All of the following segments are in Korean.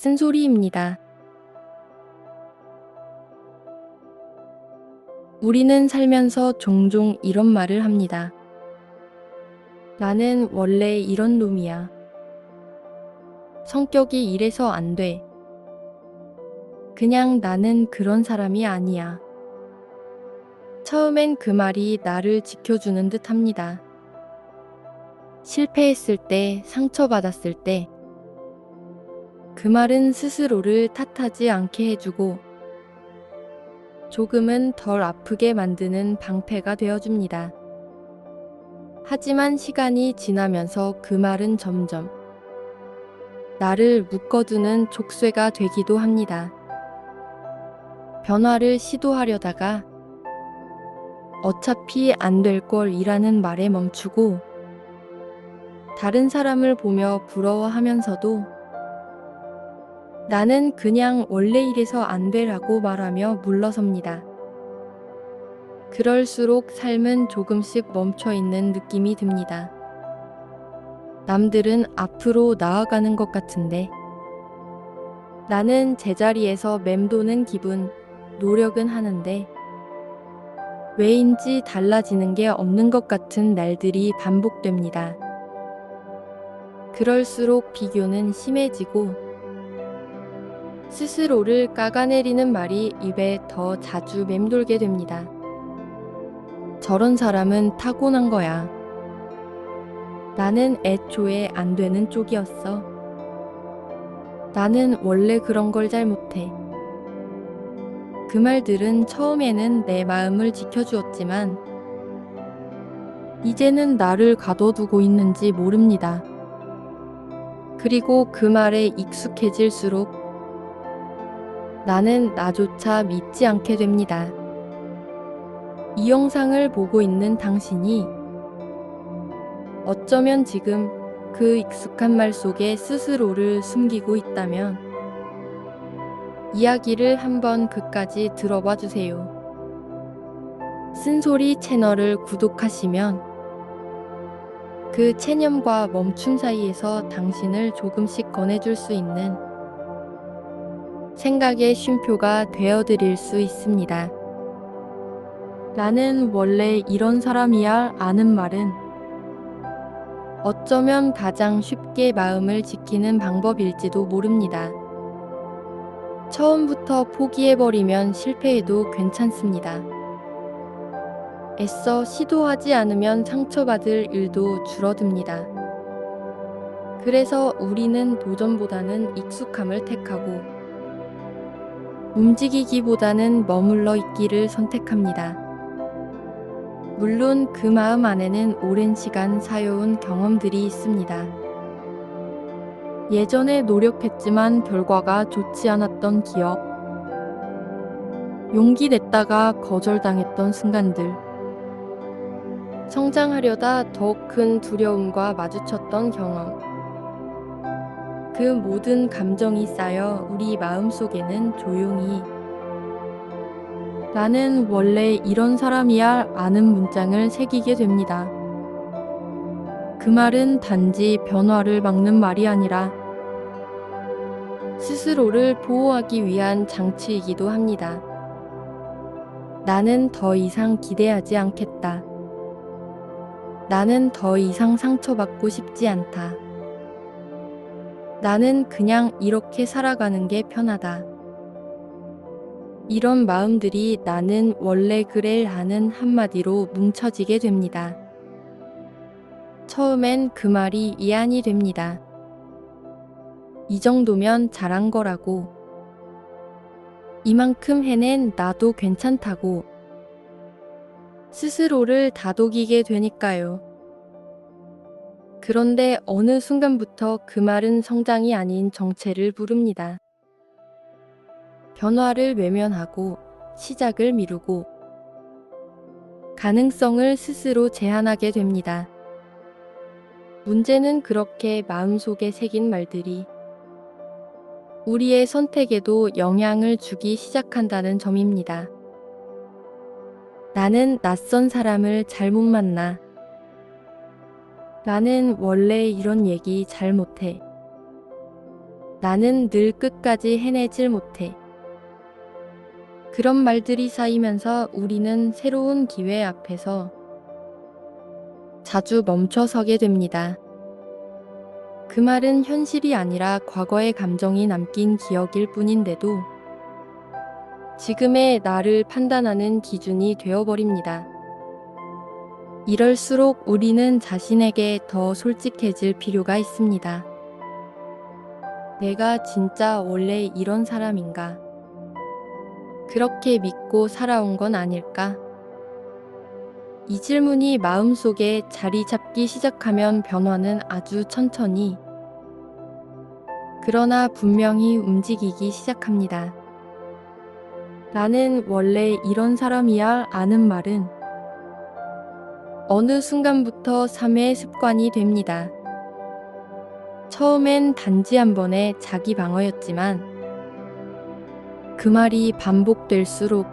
쓴소리입니다. 우리는 살면서 종종 이런 말을 합니다. 나는 원래 이런 놈이야. 성격이 이래서 안 돼. 그냥 나는 그런 사람이 아니야. 처음엔 그 말이 나를 지켜주는 듯 합니다. 실패했을 때, 상처받았을 때, 그 말은 스스로를 탓하지 않게 해주고 조금은 덜 아프게 만드는 방패가 되어줍니다. 하지만 시간이 지나면서 그 말은 점점 나를 묶어두는 족쇄가 되기도 합니다. 변화를 시도하려다가 어차피 안 될 걸이라는 말에 멈추고 다른 사람을 보며 부러워하면서도 나는 그냥 원래 이래서 안 돼라고 말하며 물러섭니다. 그럴수록 삶은 조금씩 멈춰있는 느낌이 듭니다. 남들은 앞으로 나아가는 것 같은데 나는 제자리에서 맴도는 기분, 노력은 하는데 왜인지 달라지는 게 없는 것 같은 날들이 반복됩니다. 그럴수록 비교는 심해지고 스스로를 깎아내리는 말이 입에 더 자주 맴돌게 됩니다. 저런 사람은 타고난 거야. 나는 애초에 안 되는 쪽이었어. 나는 원래 그런 걸 잘 못해. 그 말들은 처음에는 내 마음을 지켜주었지만 이제는 나를 가둬두고 있는지 모릅니다. 그리고 그 말에 익숙해질수록 나는 나조차 믿지 않게 됩니다. 이 영상을 보고 있는 당신이 어쩌면 지금 그 익숙한 말 속에 스스로를 숨기고 있다면 이야기를 한번 끝까지 들어봐 주세요. 쓴소리 채널을 구독하시면 그 체념과 멈춤 사이에서 당신을 조금씩 꺼내줄 수 있는 생각의 쉼표가 되어드릴 수 있습니다. 나는 원래 이런 사람이야 아는 말은 어쩌면 가장 쉽게 마음을 지키는 방법일지도 모릅니다. 처음부터 포기해버리면 실패해도 괜찮습니다. 애써 시도하지 않으면 상처받을 일도 줄어듭니다. 그래서 우리는 도전보다는 익숙함을 택하고 움직이기보다는 머물러 있기를 선택합니다. 물론 그 마음 안에는 오랜 시간 쌓여온 경험들이 있습니다. 예전에 노력했지만 결과가 좋지 않았던 기억, 용기 냈다가 거절당했던 순간들, 성장하려다 더 큰 두려움과 마주쳤던 경험, 그 모든 감정이 쌓여 우리 마음속에는 조용히 나는 원래 이런 사람이야 아는 문장을 새기게 됩니다. 그 말은 단지 변화를 막는 말이 아니라 스스로를 보호하기 위한 장치이기도 합니다. 나는 더 이상 기대하지 않겠다. 나는 더 이상 상처받고 싶지 않다. 나는 그냥 이렇게 살아가는 게 편하다. 이런 마음들이 나는 원래 그래 하는 한마디로 뭉쳐지게 됩니다. 처음엔 그 말이 이안이 됩니다. 이 정도면 잘한 거라고. 이만큼 해낸 나도 괜찮다고. 스스로를 다독이게 되니까요. 그런데 어느 순간부터 그 말은 성장이 아닌 정체를 부릅니다. 변화를 외면하고 시작을 미루고 가능성을 스스로 제한하게 됩니다. 문제는 그렇게 마음속에 새긴 말들이 우리의 선택에도 영향을 주기 시작한다는 점입니다. 나는 낯선 사람을 잘못 만나. 나는 원래 이런 얘기 잘 못해. 나는 늘 끝까지 해내질 못해. 그런 말들이 쌓이면서 우리는 새로운 기회 앞에서 자주 멈춰서게 됩니다. 그 말은 현실이 아니라 과거의 감정이 남긴 기억일 뿐인데도 지금의 나를 판단하는 기준이 되어버립니다. 이럴수록 우리는 자신에게 더 솔직해질 필요가 있습니다. 내가 진짜 원래 이런 사람인가? 그렇게 믿고 살아온 건 아닐까? 이 질문이 마음속에 자리 잡기 시작하면 변화는 아주 천천히, 그러나 분명히 움직이기 시작합니다. 나는 원래 이런 사람이야 아는 말은 어느 순간부터 삶의 습관이 됩니다. 처음엔 단지 한 번의 자기 방어였지만 그 말이 반복될수록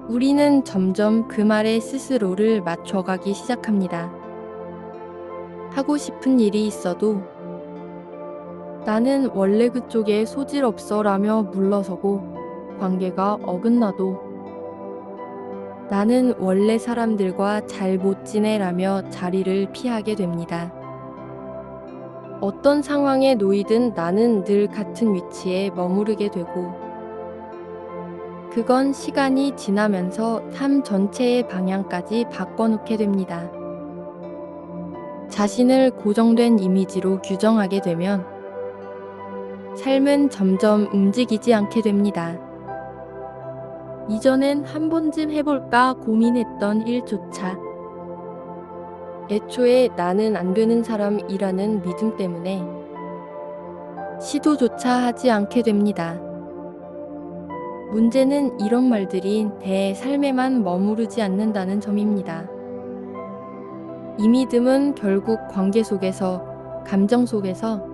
우리는 점점 그 말에 스스로를 맞춰가기 시작합니다. 하고 싶은 일이 있어도 나는 원래 그쪽에 소질 없어 라며 물러서고, 관계가 어긋나도 나는 원래 사람들과 잘 못 지내라며 자리를 피하게 됩니다. 어떤 상황에 놓이든 나는 늘 같은 위치에 머무르게 되고, 그건 시간이 지나면서 삶 전체의 방향까지 바꿔놓게 됩니다. 자신을 고정된 이미지로 규정하게 되면 삶은 점점 움직이지 않게 됩니다. 이전엔 한 번쯤 해볼까 고민했던 일조차 애초에 나는 안 되는 사람이라는 믿음 때문에 시도조차 하지 않게 됩니다. 문제는 이런 말들이 내 삶에만 머무르지 않는다는 점입니다. 이 믿음은 결국 관계 속에서, 감정 속에서,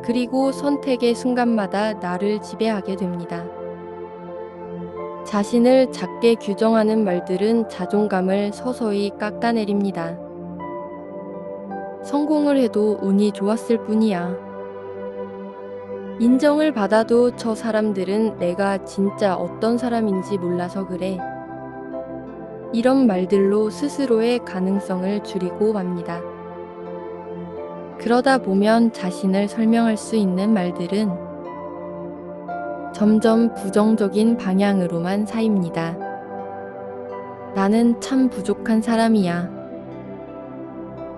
그리고 선택의 순간마다 나를 지배하게 됩니다. 자신을 작게 규정하는 말들은 자존감을 서서히 깎아내립니다. 성공을 해도 운이 좋았을 뿐이야. 인정을 받아도 저 사람들은 내가 진짜 어떤 사람인지 몰라서 그래. 이런 말들로 스스로의 가능성을 줄이고 맙니다. 그러다 보면 자신을 설명할 수 있는 말들은 점점 부정적인 방향으로만 쌓입니다. 나는 참 부족한 사람이야.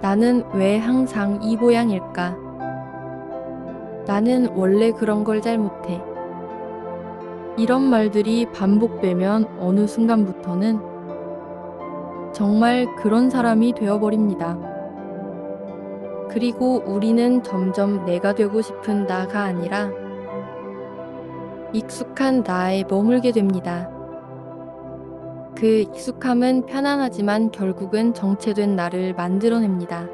나는 왜 항상 이 모양일까? 나는 원래 그런 걸 잘 못해. 이런 말들이 반복되면 어느 순간부터는 정말 그런 사람이 되어버립니다. 그리고 우리는 점점 내가 되고 싶은 나가 아니라 익숙한 나에 머물게 됩니다. 그 익숙함은 편안하지만 결국은 정체된 나를 만들어냅니다.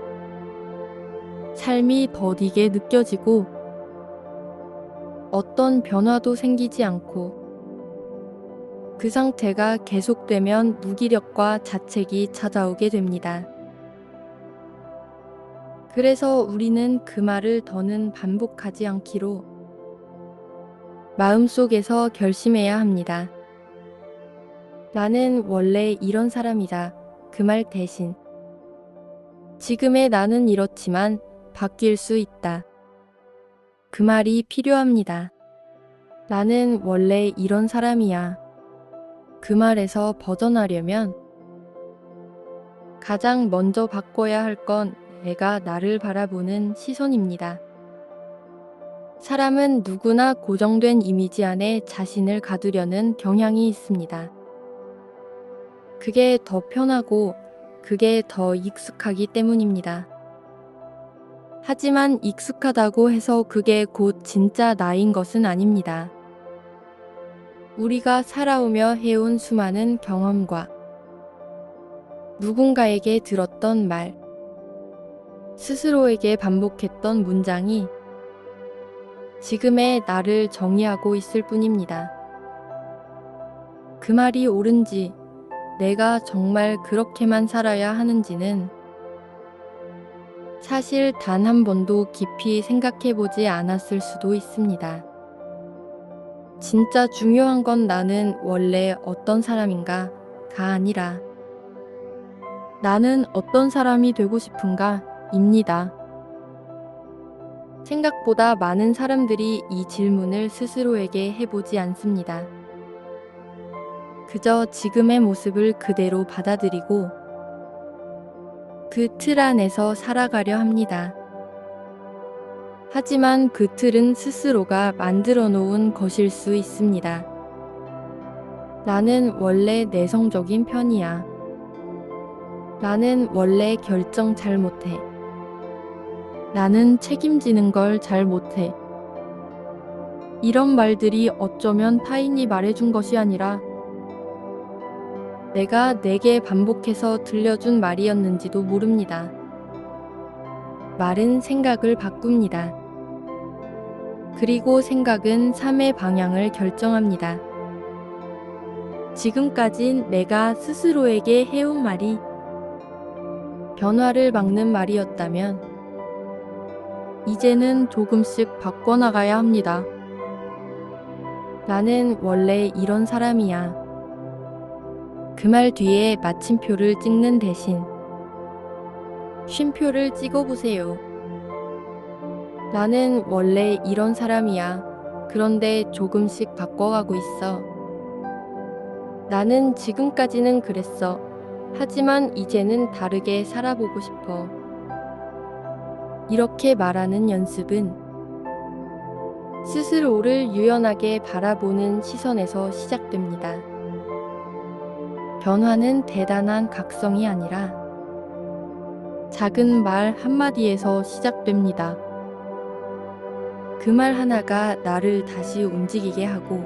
삶이 더디게 느껴지고 어떤 변화도 생기지 않고 그 상태가 계속되면 무기력과 자책이 찾아오게 됩니다. 그래서 우리는 그 말을 더는 반복하지 않기로 마음속에서 결심해야 합니다. 나는 원래 이런 사람이다. 그 말 대신 지금의 나는 이렇지만 바뀔 수 있다. 그 말이 필요합니다. 나는 원래 이런 사람이야. 그 말에서 벗어나려면 가장 먼저 바꿔야 할 건 내가 나를 바라보는 시선입니다. 사람은 누구나 고정된 이미지 안에 자신을 가두려는 경향이 있습니다. 그게 더 편하고 그게 더 익숙하기 때문입니다. 하지만 익숙하다고 해서 그게 곧 진짜 나인 것은 아닙니다. 우리가 살아오며 해온 수많은 경험과 누군가에게 들었던 말, 스스로에게 반복했던 문장이 지금의 나를 정의하고 있을 뿐입니다. 그 말이 옳은지, 내가 정말 그렇게만 살아야 하는지는 사실 단 한 번도 깊이 생각해보지 않았을 수도 있습니다. 진짜 중요한 건 나는 원래 어떤 사람인가가 아니라 나는 어떤 사람이 되고 싶은가 입니다. 생각보다 많은 사람들이 이 질문을 스스로에게 해보지 않습니다. 그저 지금의 모습을 그대로 받아들이고 그 틀 안에서 살아가려 합니다. 하지만 그 틀은 스스로가 만들어 놓은 것일 수 있습니다. 나는 원래 내성적인 편이야. 나는 원래 결정 잘 못해. 나는 책임지는 걸 잘 못해. 이런 말들이 어쩌면 타인이 말해준 것이 아니라 내가 내게 반복해서 들려준 말이었는지도 모릅니다. 말은 생각을 바꿉니다. 그리고 생각은 삶의 방향을 결정합니다. 지금까진 내가 스스로에게 해온 말이 변화를 막는 말이었다면 이제는 조금씩 바꿔나가야 합니다. 나는 원래 이런 사람이야. 그 말 뒤에 마침표를 찍는 대신 쉼표를 찍어보세요. 나는 원래 이런 사람이야. 그런데 조금씩 바꿔가고 있어. 나는 지금까지는 그랬어. 하지만 이제는 다르게 살아보고 싶어. 이렇게 말하는 연습은 스스로를 유연하게 바라보는 시선에서 시작됩니다. 변화는 대단한 각성이 아니라 작은 말 한마디에서 시작됩니다. 그 말 하나가 나를 다시 움직이게 하고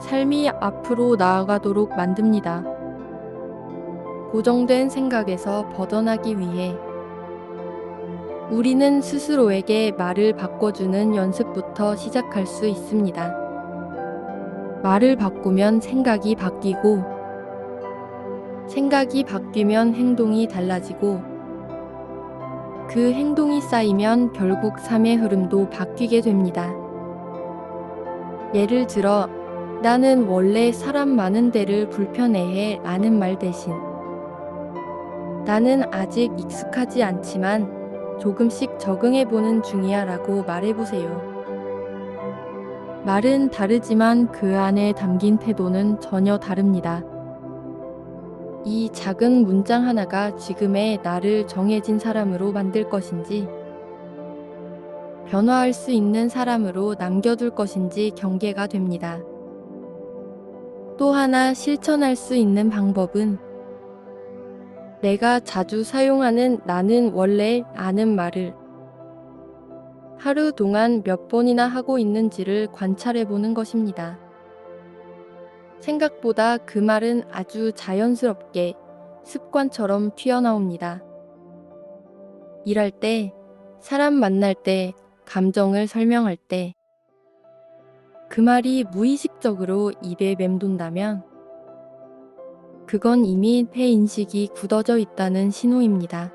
삶이 앞으로 나아가도록 만듭니다. 고정된 생각에서 벗어나기 위해 우리는 스스로에게 말을 바꿔주는 연습부터 시작할 수 있습니다. 말을 바꾸면 생각이 바뀌고, 생각이 바뀌면 행동이 달라지고, 그 행동이 쌓이면 결국 삶의 흐름도 바뀌게 됩니다. 예를 들어, 나는 원래 사람 많은 데를 불편해해 라는 말 대신 나는 아직 익숙하지 않지만 조금씩 적응해보는 중이야 라고 말해보세요. 말은 다르지만 그 안에 담긴 태도는 전혀 다릅니다. 이 작은 문장 하나가 지금의 나를 정해진 사람으로 만들 것인지 변화할 수 있는 사람으로 남겨둘 것인지 경계가 됩니다. 또 하나 실천할 수 있는 방법은 내가 자주 사용하는 나는 원래 아는 말을 하루 동안 몇 번이나 하고 있는지를 관찰해 보는 것입니다. 생각보다 그 말은 아주 자연스럽게 습관처럼 튀어나옵니다. 일할 때, 사람 만날 때, 감정을 설명할 때, 그 말이 무의식적으로 입에 맴돈다면 그건 이미 폐 인식이 굳어져 있다는 신호입니다.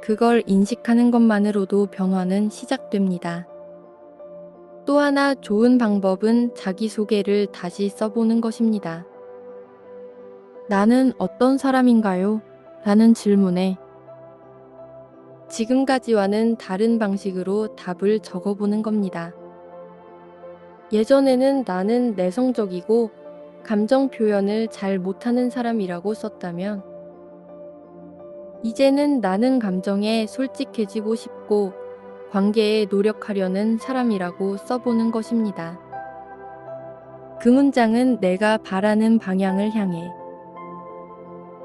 그걸 인식하는 것만으로도 변화는 시작됩니다. 또 하나 좋은 방법은 자기소개를 다시 써보는 것입니다. 나는 어떤 사람인가요? 라는 질문에 지금까지와는 다른 방식으로 답을 적어보는 겁니다. 예전에는 나는 내성적이고 감정 표현을 잘 못하는 사람이라고 썼다면 이제는 나는 감정에 솔직해지고 싶고 관계에 노력하려는 사람이라고 써보는 것입니다. 그 문장은 내가 바라는 방향을 향해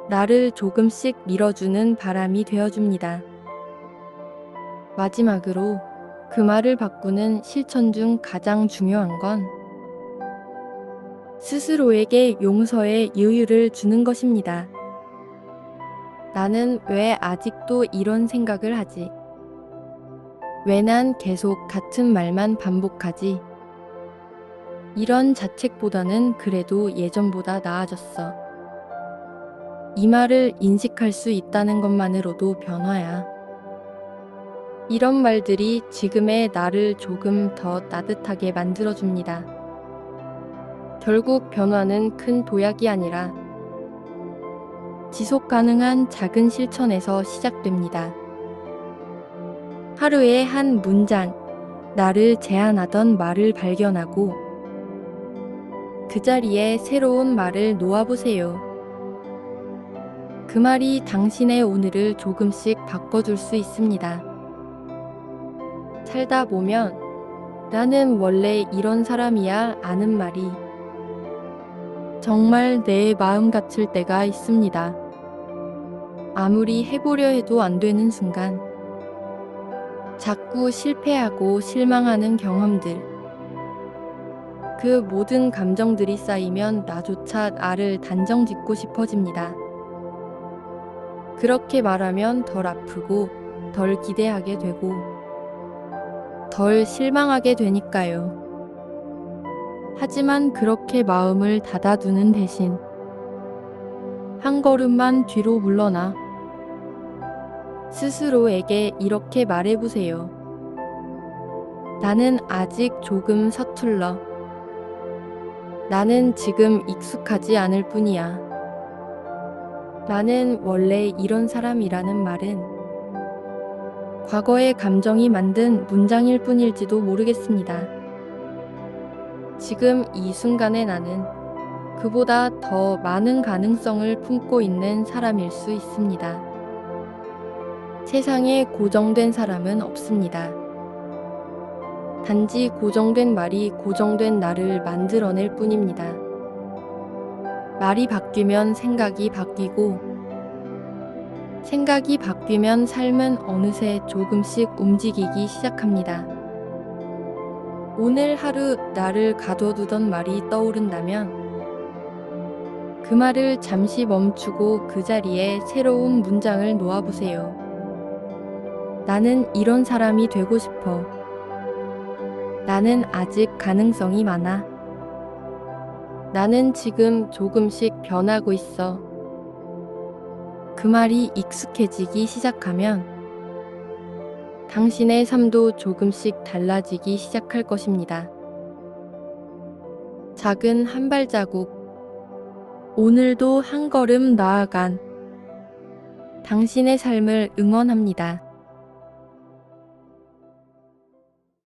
나를 조금씩 밀어주는 바람이 되어줍니다. 마지막으로 그 말을 바꾸는 실천 중 가장 중요한 건 스스로에게 용서의 여유를 주는 것입니다. 나는 왜 아직도 이런 생각을 하지? 왜 난 계속 같은 말만 반복하지? 이런 자책보다는 그래도 예전보다 나아졌어. 이 말을 인식할 수 있다는 것만으로도 변화야. 이런 말들이 지금의 나를 조금 더 따뜻하게 만들어줍니다. 결국 변화는 큰 도약이 아니라 지속 가능한 작은 실천에서 시작됩니다. 하루에 한 문장, 나를 제안하던 말을 발견하고 그 자리에 새로운 말을 놓아보세요. 그 말이 당신의 오늘을 조금씩 바꿔줄 수 있습니다. 살다 보면 나는 원래 이런 사람이야 아는 말이 정말 내 마음 같을 때가 있습니다. 아무리 해보려 해도 안 되는 순간, 자꾸 실패하고 실망하는 경험들, 그 모든 감정들이 쌓이면 나조차 나를 단정 짓고 싶어집니다. 그렇게 말하면 덜 아프고 덜 기대하게 되고 덜 실망하게 되니까요. 하지만 그렇게 마음을 닫아두는 대신 한 걸음만 뒤로 물러나 스스로에게 이렇게 말해보세요. 나는 아직 조금 서툴러. 나는 지금 익숙하지 않을 뿐이야. 나는 원래 이런 사람이라는 말은 과거의 감정이 만든 문장일 뿐일지도 모르겠습니다. 지금 이 순간의 나는 그보다 더 많은 가능성을 품고 있는 사람일 수 있습니다. 세상에 고정된 사람은 없습니다. 단지 고정된 말이 고정된 나를 만들어낼 뿐입니다. 말이 바뀌면 생각이 바뀌고, 생각이 바뀌면 삶은 어느새 조금씩 움직이기 시작합니다. 오늘 하루 나를 가둬두던 말이 떠오른다면 그 말을 잠시 멈추고 그 자리에 새로운 문장을 놓아보세요. 나는 이런 사람이 되고 싶어. 나는 아직 가능성이 많아. 나는 지금 조금씩 변하고 있어. 그 말이 익숙해지기 시작하면 당신의 삶도 조금씩 달라지기 시작할 것입니다. 작은 한 발자국, 오늘도 한 걸음 나아간 당신의 삶을 응원합니다.